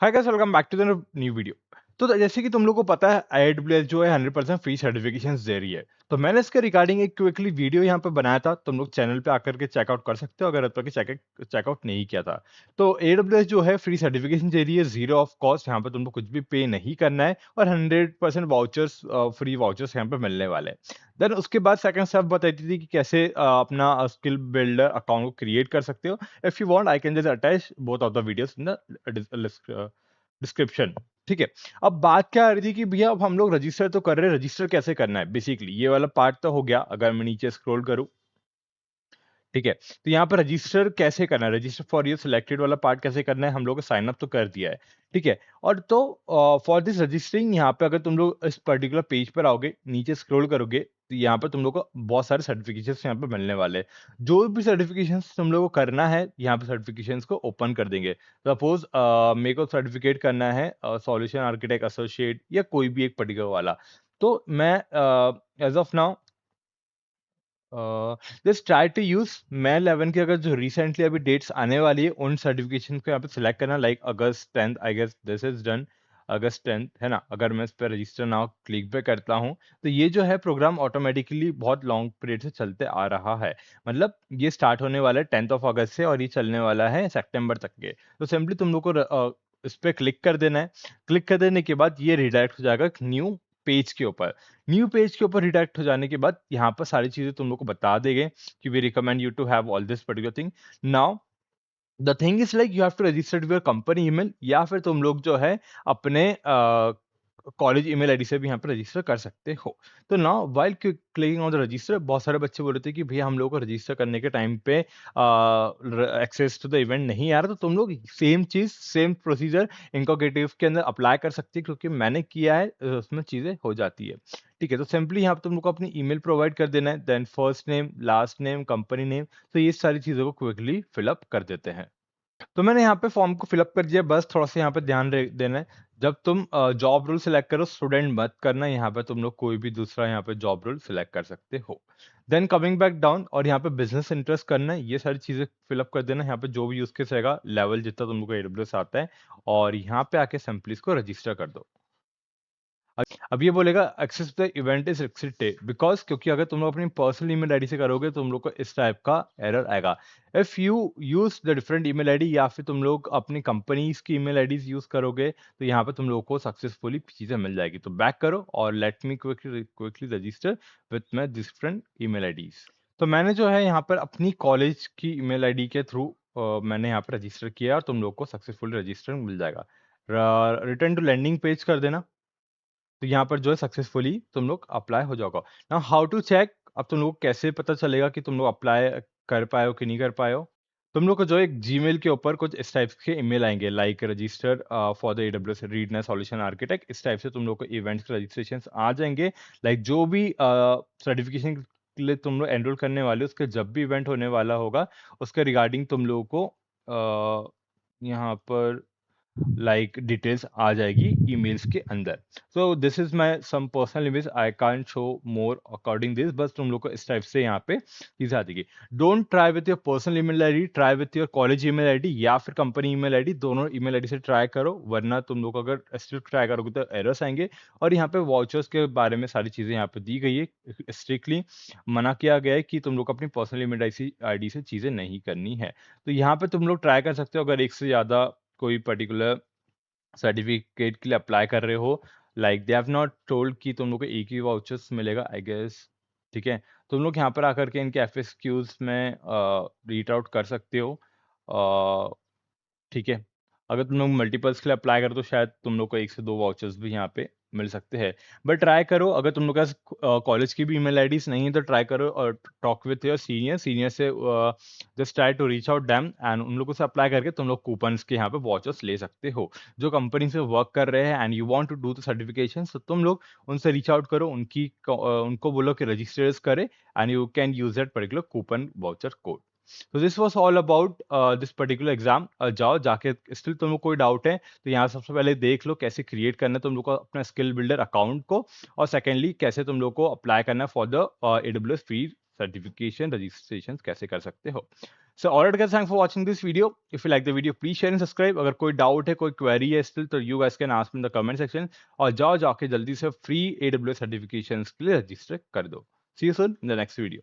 Hi guys, welcome back to the new video. तो जैसे कि तुम लोग को पता है AWS जो है 100% फ्री सर्टिफिकेशंस दे रही है। तो मैंने इसके रिगार्डिंग एक क्विकली वीडियो यहाँ पे बनाया था। तुम लोग चैनल पे आकर के चेकआउट कर सकते हो अगर अब तक चेकआउट नहीं किया था। तो AWS जो है फ्री सर्टिफिकेशन दे रही है, जीरो ऑफ कॉस्ट। यहाँ पे तुमको कुछ भी पे नहीं करना है और 100% वाउचर्स, फ्री वाउचर्स यहाँ पे मिलने वाले हैं। देन उसके बाद सेकंड स्टेप बताती थी कि कैसे अपना स्किल बिल्डर अकाउंट को क्रिएट कर सकते हो। If you want I can just attach both of the videos in the description. ठीक है। अब बात क्या आ रही थी कि भैया अब हम लोग रजिस्टर तो कर रहे हैं, रजिस्टर कैसे करना है। बेसिकली ये वाला पार्ट तो हो गया। अगर मैं नीचे स्क्रॉल करूं, ठीक है, तो यहाँ पर रजिस्टर कैसे करना है, रजिस्टर फॉर योर सिलेक्टेड वाला पार्ट कैसे करना है, हम लोग साइन अप तो कर दिया है। ठीक है। और तो फॉर दिस रजिस्टरिंग यहाँ पे अगर तुम लोग इस पर्टिकुलर पेज पर आओगे, नीचे स्क्रॉल करोगे, तो यहाँ पर तुम लोग को बहुत सारे सर्टिफिकेशन यहाँ पे मिलने वाले हैं। जो भी सर्टिफिकेशन तुम लोग को करना है, यहाँ पे सर्टिफिकेशन को ओपन कर देंगे। सपोज मेरे को सर्टिफिकेट करना है सॉल्यूशन आर्किटेक्ट एसोसिएट या कोई भी एक पर्टिकुलर वाला। तो मैं as of now just try to use मैं 11 की अगर जो रिसेंटली अभी डेट्स आने वाली है उन सर्टिफिकेशन को यहाँ पे सिलेक्ट करना, like August 10th, I guess this is done. अगस्त 10th है ना। अगर मैं इस पर रजिस्टर नाउ क्लिक पे करता हूँ, तो ये जो है प्रोग्राम ऑटोमेटिकली बहुत लॉन्ग पीरियड से चलते आ रहा है। मतलब ये स्टार्ट होने वाला है 10th of August से और ये चलने वाला है सितंबर तक के। तो सिंपली तुम लोग को इस पे क्लिक कर देना है। क्लिक कर देने के बाद ये रिडायरेक्ट हो जाएगा न्यू पेज के ऊपर। न्यू पेज के ऊपर रिडायरेक्ट हो जाने के बाद यहाँ पर सारी चीजें तुम लोग को बता देंगे कि we recommend you to have all this particular thing. Now the thing is like you have to register your company email, या फिर तुम लोग जो है अपने कॉलेज ईमेल आईडी से भी यहाँ पर रजिस्टर कर सकते हो। तो now while clicking on the register, बहुत सारे बच्चे बोल रहे थे कि भैया हम लोग को रजिस्टर करने के टाइम पे एक्सेस टू द इवेंट नहीं आ रहा। तो तुम लोग सेम चीज, सेम प्रोसीजर इनकॉग्निटिव के अंदर अप्लाई कर सकते हैं, क्योंकि मैंने किया है, उसमें चीजें हो जाती है। ठीक है। तो सिंपली यहाँ पे तुम लोग को अपनी ईमेल प्रोवाइड कर देना है, then first name, last name, company name. तो ये सारी चीजों को क्विकली फिलअप कर देते हैं। तो मैंने यहाँ पे फॉर्म को फिलअप कर दिया। बस थोड़ा सा यहाँ पे ध्यान देना है। जब तुम जॉब रोल सिलेक्ट करो, स्टूडेंट मत करना। यहाँ पे तुम लोग कोई भी दूसरा यहाँ पे जॉब रोल सिलेक्ट कर सकते हो। देन कमिंग बैक डाउन और यहाँ पे बिजनेस इंटरेस्ट करना है, ये सारी चीजें फिलअप कर देना। यहाँ पे जो भी यूज केस रहेगा, लेवल जितना तुम लोग को AWS आता है, और यहाँ पे आके सिंपली इसको रजिस्टर कर दो। अब ये बोलेगा access the event is restricted because, क्योंकि अगर तुम लोग अपनी पर्सनल ईमेल आईडी से करोगे तो तुम लोग को इस टाइप का एरर आएगा। If you use the different email ID या फिर तुम लोग अपनी कंपनीज की ईमेल आईडीज यूज करोगे, तो यहाँ पे तुम लोग को सक्सेसफुली चीजें मिल जाएगी। तो बैक करो और let me quickly register with my different email IDs. तो मैंने जो है यहाँ पर अपनी कॉलेज की ईमेल आईडी के थ्रू मैंने यहाँ पर रजिस्टर किया और तुम लोग को सक्सेसफुली रजिस्टर मिल जाएगा। रिटर्न टू लैंडिंग पेज कर देना। तो यहाँ पर जो है सक्सेसफुली तुम लोग अप्लाई हो जाओगा। नाउ हाउ टू चेक, अब तुम लोग को कैसे पता चलेगा कि तुम लोग अप्लाई कर पाए हो कि नहीं कर पाए हो। तुम लोग को जो एक जीमेल के ऊपर कुछ इस टाइप के ईमेल आएंगे, like register for the AWS रीडना सॉल्यूशन आर्किटेक्ट। इस टाइप से तुम लोग को इवेंट्स के रजिस्ट्रेशन आ जाएंगे। लाइक जो भी सर्टिफिकेशन के लिए तुम लोग एनरोल करने वाले हो, उसका जब भी इवेंट होने वाला होगा, उसके रिगार्डिंग तुम लोगों को यहाँ पर लाइक डिटेल्स आ जाएगी ईमेल्स के अंदर। So this is my some personal image, I can't show more according this. बस तुम लोग को इस टाइप से यहाँ पे चीजें आ जाएगी। Don't try with your personal email ID, try with your college email ID या फिर कंपनी ईमेल आईडी। दोनों ईमेल आईडी से ट्राई करो, वरना तुम लोग अगर स्टिल ट्राई करोगे तो एरर्स आएंगे। और यहाँ पे वाउचर्स के बारे में सारी चीजें यहाँ पे दी गई है। स्ट्रिक्टली मना किया गया है कि तुम लोग अपनी पर्सनल ईमेल आईडी से चीजें नहीं करनी है। तो यहाँ पे तुम लोग ट्राई कर सकते हो, अगर एक से ज्यादा कोई पर्टिकुलर सर्टिफिकेट के लिए अप्लाई कर रहे हो। Like they have not told कि तुम लोग को एक ही वाउचर्स मिलेगा, आई गेस। ठीक है। तुम लोग यहाँ पर आकर के इनके FAQs में रीड आउट कर सकते हो। ठीक है। अगर तुम लोग मल्टीपल्स के लिए अप्लाई करो तो शायद तुम लोग को एक से दो वाउचर्स भी यहाँ पे मिल सकते हैं। बट ट्राई करो, अगर तुम लोग के पास कॉलेज की भी ईमेल आईडीज नहीं है तो ट्राई करो और टॉक विथ योर सीनियर से just try to reach out them and उन लोगों से अप्लाई करके तुम लोग कूपन्स के यहाँ पे वाउचर्स ले सकते हो। जो कंपनी से वर्क कर रहे हैं and you want to do the certification, तो तुम लोग उनसे रीच आउट करो, उनको बोलो कि रजिस्टर्स करे and you can use that particular coupon voucher code. तो this was all about this particular exam. जाओ जाके, स्टिल तुमको कोई डाउट है तो यहाँ सबसे पहले देख लो कैसे क्रिएट करना है तुम लोग को अपना स्किल बिल्डर अकाउंट को, और सेकेंडली कैसे तुम लोग को अप्लाई करना है for the AWS free certification registration कैसे कर सकते हो। So alright guys, thanks for watching this video. If you like the video please share and subscribe. अगर कोई डाउट है, कोई क्वेरी है स्टिल, तो you guys can ask in the comment section. और जाओ जाके जल्दी से फ्री AWS सर्टिफिकेशंस के लिए रजिस्टर कर दो। See you soon in the next video.